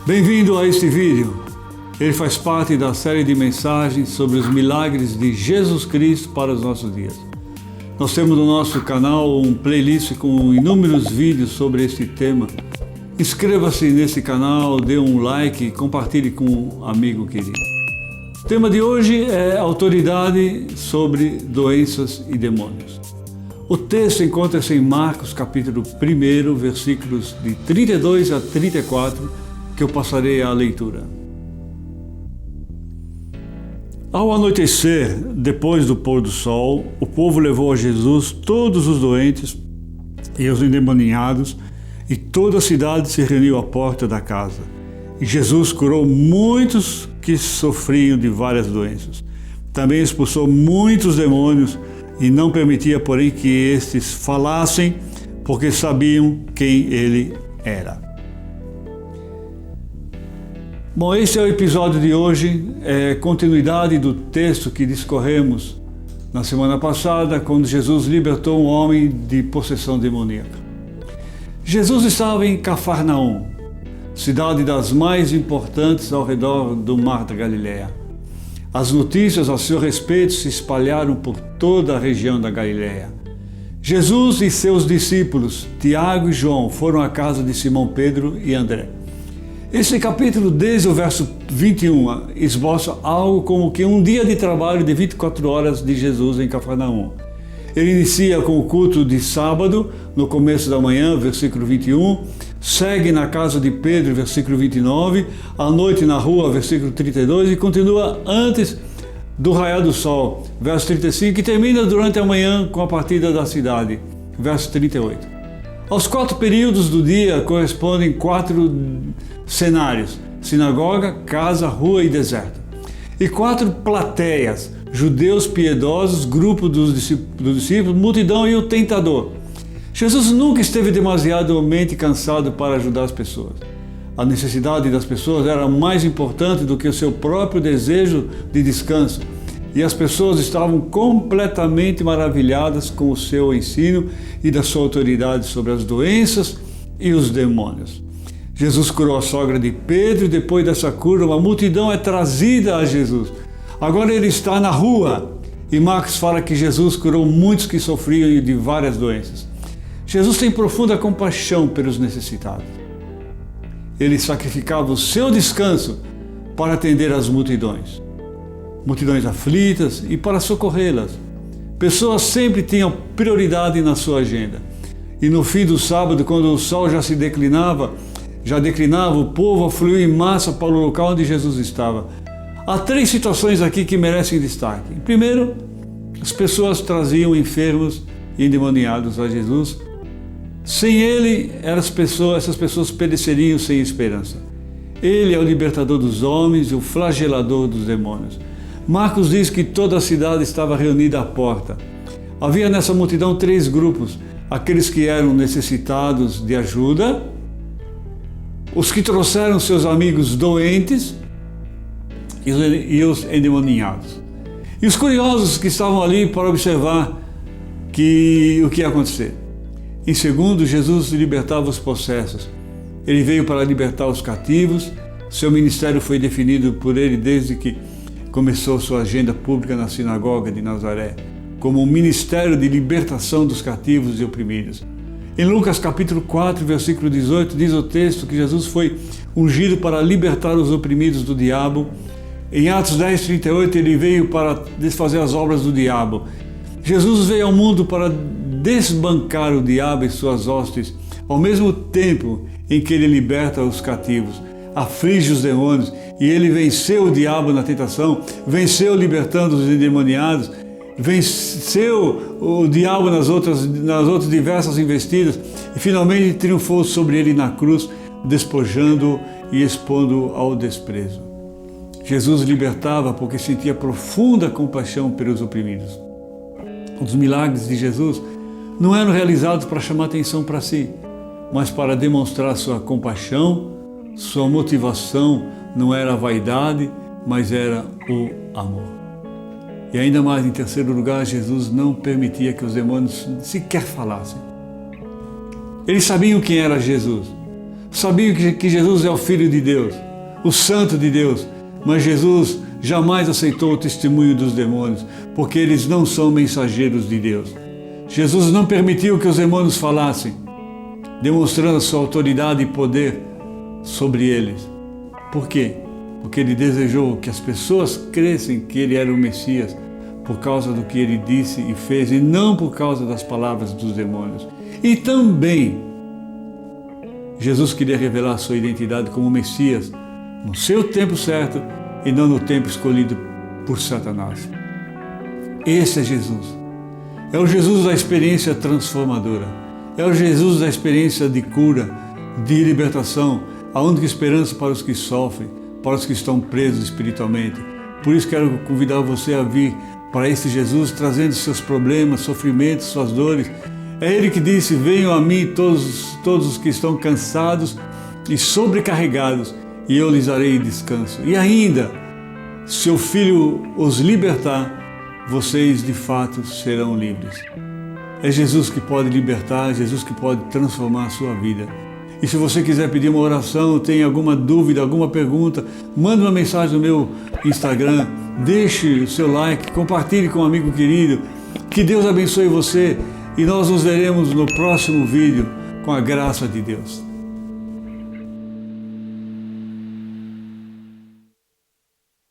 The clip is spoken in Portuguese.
Bem-vindo a este vídeo. Ele faz parte da série de mensagens sobre os milagres de Jesus Cristo para os nossos dias. Nós temos no nosso canal um playlist com inúmeros vídeos sobre este tema. Inscreva-se nesse canal, dê um like e compartilhe com um amigo querido. O tema de hoje é autoridade sobre doenças e demônios. O texto encontra-se em Marcos capítulo 1, versículos de 32 a 34, que eu passarei à leitura. Ao anoitecer, depois do pôr do sol, o povo levou a Jesus todos os doentes e os endemoniados, e toda a cidade se reuniu à porta da casa. E Jesus curou muitos que sofriam de várias doenças. Também expulsou muitos demônios e não permitia, porém, que estes falassem, porque sabiam quem ele era. Bom, este é o episódio de hoje, é continuidade do texto que discorremos na semana passada, quando Jesus libertou um homem de possessão demoníaca. Jesus estava em Cafarnaum, cidade das mais importantes ao redor do Mar da Galileia. As notícias a seu respeito se espalharam por toda a região da Galileia. Jesus e seus discípulos, Tiago e João, foram à casa de Simão Pedro e André. Esse capítulo, desde o verso 21, esboça algo como que um dia de trabalho de 24 horas de Jesus em Cafarnaum. Ele inicia com o culto de sábado, no começo da manhã, versículo 21, segue na casa de Pedro, versículo 29, à noite na rua, versículo 32, e continua antes do raiar do sol, verso 35, e termina durante a manhã com a partida da cidade, verso 38. Aos 4 períodos do dia correspondem 4 cenários: sinagoga, casa, rua e deserto. E 4 plateias: judeus piedosos, grupo dos discípulos, multidão e o tentador. Jesus nunca esteve demasiadamente cansado para ajudar as pessoas. A necessidade das pessoas era mais importante do que o seu próprio desejo de descanso. E as pessoas estavam completamente maravilhadas com o seu ensino e da sua autoridade sobre as doenças e os demônios. Jesus curou a sogra de Pedro e depois dessa cura uma multidão é trazida a Jesus. Agora ele está na rua e Marcos fala que Jesus curou muitos que sofriam de várias doenças. Jesus tem profunda compaixão pelos necessitados. Ele sacrificava o seu descanso para atender as multidões aflitas e para socorrê-las. Pessoas sempre tinham prioridade na sua agenda. E no fim do sábado, quando o sol já declinava, o povo afluiu em massa para o local onde Jesus estava. Há 3 situações aqui que merecem destaque. Primeiro, as pessoas traziam enfermos e endemoniados a Jesus. Sem ele, essas pessoas pereceriam sem esperança. Ele é o libertador dos homens e o flagelador dos demônios. Marcos diz que toda a cidade estava reunida à porta. Havia nessa multidão 3 grupos: aqueles que eram necessitados de ajuda, os que trouxeram seus amigos doentes e os endemoniados. E os curiosos que estavam ali para observar o que ia acontecer. Em segundo, Jesus libertava os possessos. Ele veio para libertar os cativos. Seu ministério foi definido por ele desde que começou sua agenda pública na sinagoga de Nazaré, como um ministério de libertação dos cativos e oprimidos. Em Lucas capítulo 4, versículo 18, diz o texto que Jesus foi ungido para libertar os oprimidos do diabo. Em Atos 10, 38, ele veio para desfazer as obras do diabo. Jesus veio ao mundo para desbancar o diabo e suas hostes, ao mesmo tempo em que ele liberta os cativos, aflige os demônios, e ele venceu o diabo na tentação, venceu libertando os endemoniados, venceu o diabo nas outras diversas investidas e finalmente triunfou sobre ele na cruz, despojando-o e expondo-o ao desprezo. Jesus libertava porque sentia profunda compaixão pelos oprimidos. Os milagres de Jesus não eram realizados para chamar atenção para si, mas para demonstrar sua compaixão. Sua motivação não era a vaidade, mas era o amor. E ainda mais, em terceiro lugar, Jesus não permitia que os demônios sequer falassem. Eles sabiam quem era Jesus. sabiam que Jesus é o Filho de Deus, o Santo de Deus, mas Jesus jamais aceitou o testemunho dos demônios, porque eles não são mensageiros de Deus. Jesus não permitiu que os demônios falassem, demonstrando a sua autoridade e poder sobre eles. Por quê? Porque ele desejou que as pessoas crescem que ele era o Messias por causa do que ele disse e fez, e não por causa das palavras dos demônios. E também, Jesus queria revelar a sua identidade como Messias no seu tempo certo e não no tempo escolhido por Satanás. Esse é Jesus. É o Jesus da experiência transformadora. É o Jesus da experiência de cura, de libertação, a única esperança para os que sofrem, para os que estão presos espiritualmente. Por isso quero convidar você a vir para esse Jesus, trazendo seus problemas, sofrimentos, suas dores. É Ele que disse: venham a mim todos os que estão cansados e sobrecarregados, e eu lhes darei descanso. E ainda, se o Filho os libertar, vocês de fato serão livres. É Jesus que pode libertar, é Jesus que pode transformar a sua vida. E se você quiser pedir uma oração, tem alguma dúvida, alguma pergunta, manda uma mensagem no meu Instagram, deixe o seu like, compartilhe com um amigo querido. Que Deus abençoe você e nós nos veremos no próximo vídeo com a graça de Deus.